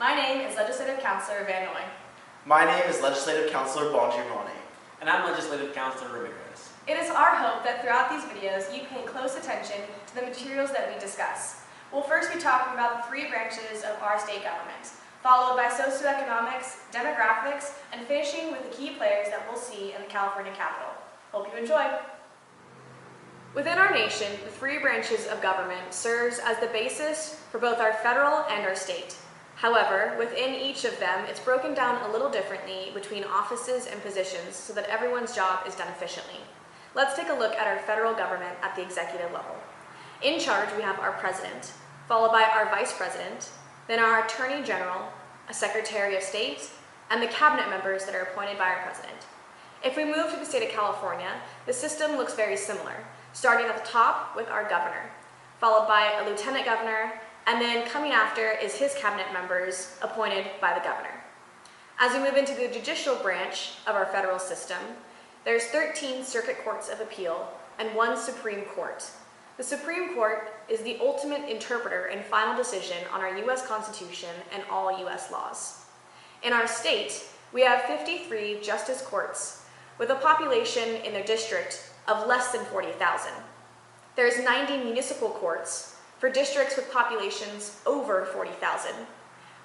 My name is Legislative Councilor Van Noy. My name is Legislative Councilor Bongiovanni. And I'm Legislative Councilor Ramirez. It is our hope that throughout these videos you pay close attention to the materials that we discuss. We'll first be talking about the three branches of our state government, followed by socioeconomics, demographics, and finishing with the key players that we'll see in the California Capitol. Hope you enjoy. Within our nation, the three branches of government serves as the basis for both our federal and our state. However, within each of them, it's broken down a little differently between offices and positions so that everyone's job is done efficiently. Let's take a look at our federal government at the executive level. In charge, we have our president, followed by our vice president, then our attorney general, a secretary of state, and the cabinet members that are appointed by our president. If we move to the state of California, the system looks very similar, starting at the top with our governor, followed by a lieutenant governor, and then coming after is his cabinet members appointed by the governor. As we move into the judicial branch of our federal system, there's 13 circuit courts of appeal and 1 Supreme Court. The Supreme Court is the ultimate interpreter and final decision on our U.S. Constitution and all U.S. laws. In our state, we have 53 justice courts with a population in their district of less than 40,000. There's 90 municipal courts for districts with populations over 40,000.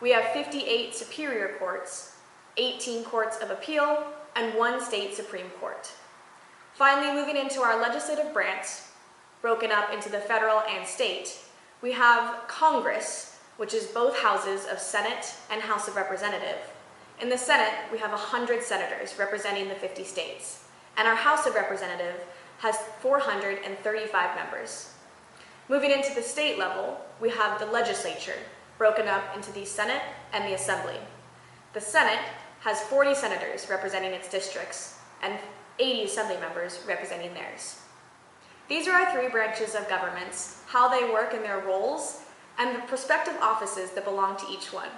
We have 58 superior courts, 18 courts of appeal, and 1 state Supreme Court. Finally, moving into our legislative branch, broken up into the federal and state, we have Congress, which is both houses of Senate and House of Representatives. In the Senate, we have 100 senators representing the 50 states, and our House of Representatives has 435 members. Moving into the state level, we have the legislature, broken up into the Senate and the Assembly. The Senate has 40 senators representing its districts and 80 assembly members representing theirs. These are our three branches of governments, how they work in their roles, and the prospective offices that belong to each one.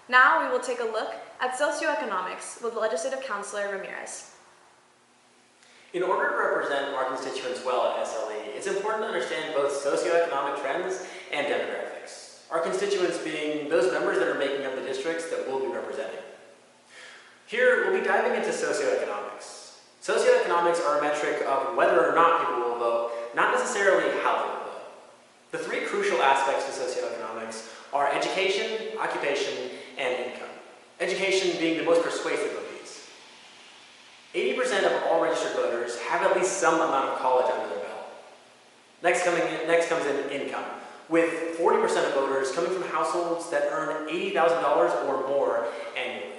Now we will take a look at socioeconomics with Legislative Councilor Ramirez. In order to represent our constituents well at SLE, it's important to understand both socioeconomic trends and demographics. Our constituents being those members that are making up the districts that we'll be representing. Here, we'll be diving into socioeconomics. Socioeconomics are a metric of whether or not people will vote, not necessarily how they will vote. The three crucial aspects to socioeconomics are education, occupation, and income. Education being the most persuasive of these. 80% of all registered voters have at least some amount of college under their belt. Next comes in income, with 40% of voters coming from households that earn $80,000 or more annually,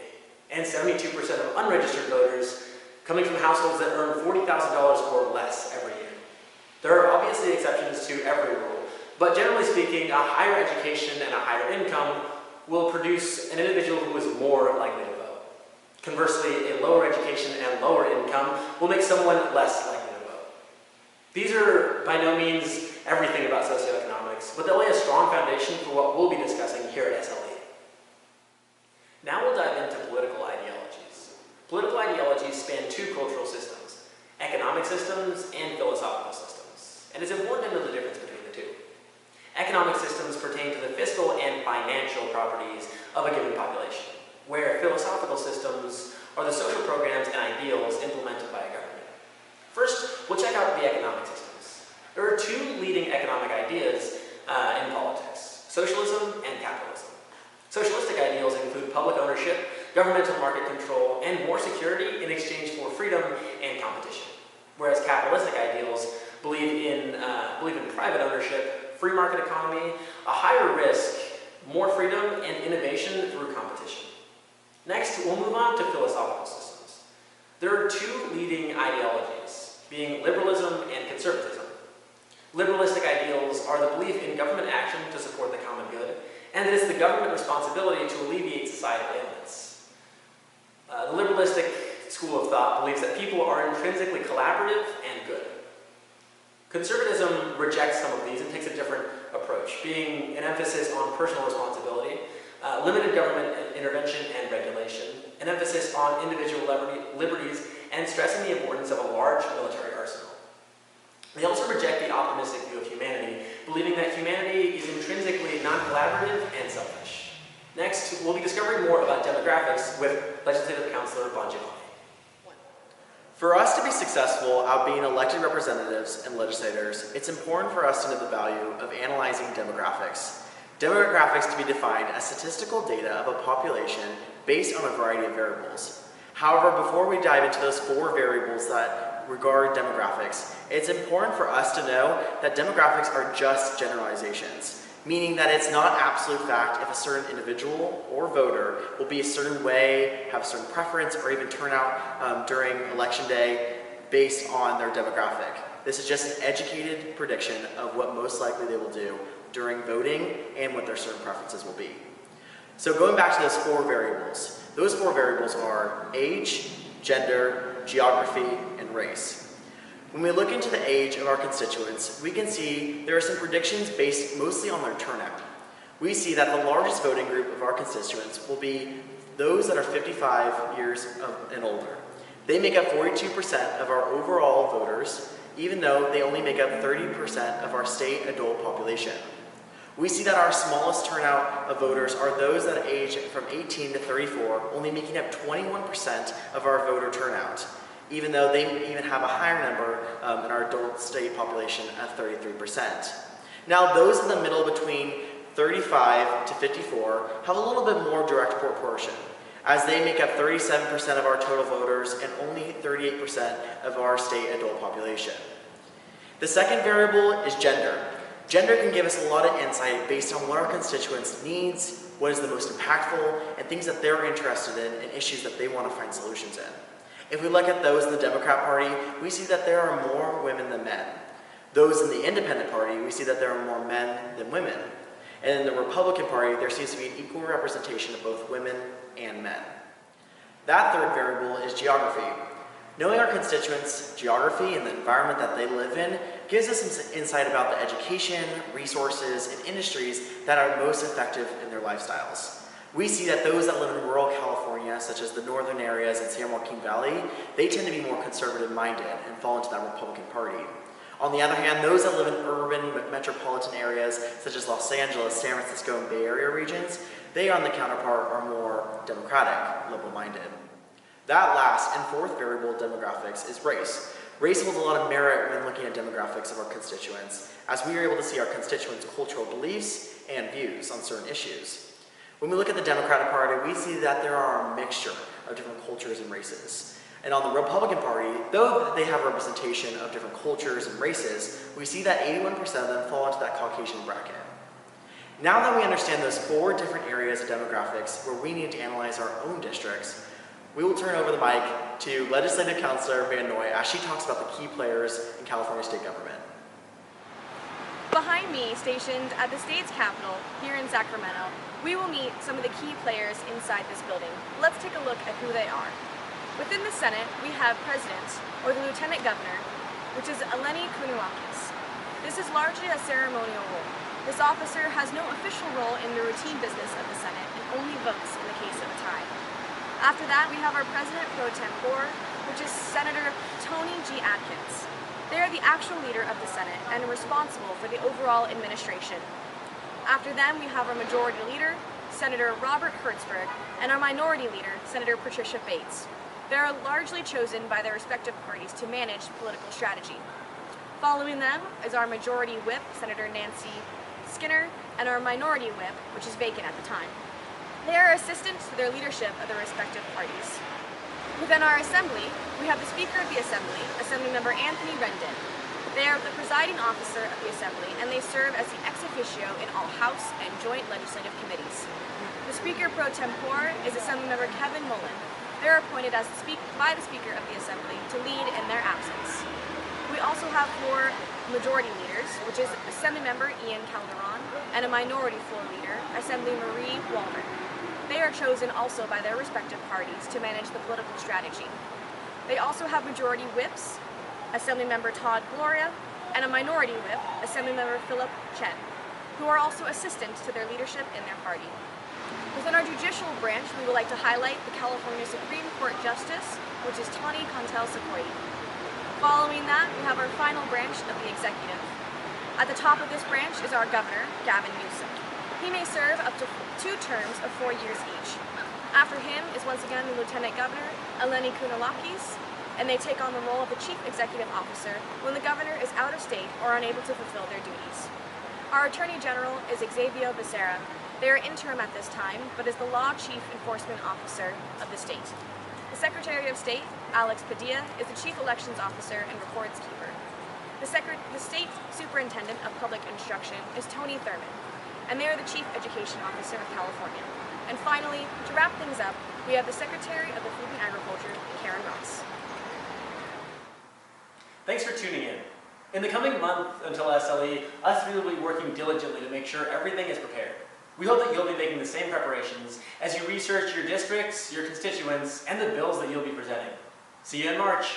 and 72% of unregistered voters coming from households that earn $40,000 or less every year. There are obviously exceptions to every rule, but generally speaking, a higher education and a higher income will produce an individual who is more likely to vote. Conversely, a lower education and lower income will make someone less likely to vote. These are by no means everything about socioeconomics, but they'll lay a strong foundation for what we'll be discussing here at SLE. Now we'll dive into political ideologies. Political ideologies span 2 cultural systems, economic systems and philosophical systems. And it's important to know the difference between the two. Economic systems pertain to the fiscal and financial properties of a given population, where philosophical systems are the social programs and ideals implemented by a government. First, we'll check out the economic systems. There are 2 leading economic ideas in politics, socialism and capitalism. Socialistic ideals include public ownership, governmental market control, and more security in exchange for freedom and competition. Whereas capitalistic ideals believe in private ownership, free market economy, a higher risk, more freedom, and innovation through competition. Next, we'll move on to philosophical systems. There are 2 leading ideologies, being liberalism and conservatism. Liberalistic ideals are the belief in government action to support the common good, and it is the government responsibility to alleviate societal ailments. The liberalistic school of thought believes that people are intrinsically collaborative and good. Conservatism rejects some of these and takes a different approach, being an emphasis on personal responsibility, limited government intervention and regulation, an emphasis on individual liberties, and stressing the importance of a large military arsenal. They also reject the optimistic view of humanity, believing that humanity is intrinsically non-collaborative and selfish. Next, we'll be discovering more about demographics with Legislative Councilor Bonji. For us to be successful at being elected representatives and legislators, it's important for us to know the value of analyzing demographics. Demographics to be defined as statistical data of a population based on a variety of variables. However, before we dive into those 4 variables that regard demographics, it's important for us to know that demographics are just generalizations, meaning that it's not absolute fact if a certain individual or voter will be a certain way, have a certain preference, or even turn out during election day based on their demographic. This is just an educated prediction of what most likely they will do during voting and what their certain preferences will be. So going back to those 4 variables, those 4 variables are age, gender, geography, and race. When we look into the age of our constituents, we can see there are some predictions based mostly on their turnout. We see that the largest voting group of our constituents will be those that are 55 years and older. They make up 42% of our overall voters, even though they only make up 30% of our state adult population. We see that our smallest turnout of voters are those that age from 18 to 34, only making up 21% of our voter turnout, even though they even have a higher number in our adult state population of 33%. Now, those in the middle between 35 to 54 have a little bit more direct proportion, as they make up 37% of our total voters and only 38% of our state adult population. The second variable is gender. Gender can give us a lot of insight based on what our constituents' needs, what is the most impactful, and things that they're interested in and issues that they want to find solutions in. If we look at those in the Democrat Party, we see that there are more women than men. Those in the Independent Party, we see that there are more men than women. And in the Republican Party, there seems to be an equal representation of both women and men. That third variable is geography. Knowing our constituents' geography and the environment that they live in gives us some insight about the education, resources, and industries that are most effective in their lifestyles. We see that those that live in rural California, such as the northern areas and San Joaquin Valley, they tend to be more conservative-minded and fall into that Republican Party. On the other hand, those that live in urban metropolitan areas, such as Los Angeles, San Francisco, and Bay Area regions, they on the counterpart are more democratic, liberal-minded. That last and fourth variable of demographics is race. Race holds a lot of merit when looking at demographics of our constituents, as we are able to see our constituents' cultural beliefs and views on certain issues. When we look at the Democratic Party, we see that there are a mixture of different cultures and races. And on the Republican Party, though they have representation of different cultures and races, we see that 81% of them fall into that Caucasian bracket. Now that we understand those 4 different areas of demographics where we need to analyze our own districts, we will turn over the mic to Legislative Councilor Van Noy as she talks about the key players in California state government. Behind me, stationed at the state's capital here in Sacramento, we will meet some of the key players inside this building. Let's take a look at who they are. Within the Senate, we have President, or the Lieutenant Governor, which is Eleni Kounouakis. This is largely a ceremonial role. This officer has no official role in the routine business of the Senate and only votes in the case of a tie. After that, we have our President Pro Tempore, which is Senator Tony G. Atkins. They are the actual leader of the Senate and are responsible for the overall administration. After them, we have our Majority Leader, Senator Robert Hertzberg, and our Minority Leader, Senator Patricia Bates. They are largely chosen by their respective parties to manage political strategy. Following them is our Majority Whip, Senator Nancy Skinner, and our Minority Whip, which is vacant at the time. They are assistants to their leadership of their respective parties. Within our Assembly, we have the Speaker of the Assembly, Assemblymember Anthony Rendon. They are the presiding officer of the Assembly, and they serve as the ex officio in all House and joint legislative committees. The Speaker Pro Tempore is Assemblymember Kevin Mullen. They are appointed by the Speaker of the Assembly to lead in their absence. We also have 4 Majority Leaders, which is Assemblymember Ian Calderon, and a Minority Floor Leader, Assembly Marie Walmer. They are chosen also by their respective parties to manage the political strategy. They also have Majority Whips, Assemblymember Todd Gloria, and a Minority Whip, Assemblymember Philip Chen, who are also assistants to their leadership in their party. Within our judicial branch, we would like to highlight the California Supreme Court Justice, which is Tawny Contel-Sequoia. Following that, we have our final branch of the executive. At the top of this branch is our Governor, Gavin Newsom. He may serve up to 2 terms of 4 years each. After him is once again the Lieutenant Governor, Eleni Kounalakis, and they take on the role of the Chief Executive Officer when the Governor is out of state or unable to fulfill their duties. Our Attorney General is Xavier Becerra. They are interim at this time, but is the Law Chief Enforcement Officer of the state. The Secretary of State, Alex Padilla, is the Chief Elections Officer and Records Keeper. The State Superintendent of Public Instruction is Tony Thurman, and they are the Chief Education Officer of California. And finally, to wrap things up, we have the Secretary of the Food and Agriculture, Karen Ross. Thanks for tuning in. In the coming month until SLE, us three will be working diligently to make sure everything is prepared. We hope that you'll be making the same preparations as you research your districts, your constituents, and the bills that you'll be presenting. See you in March.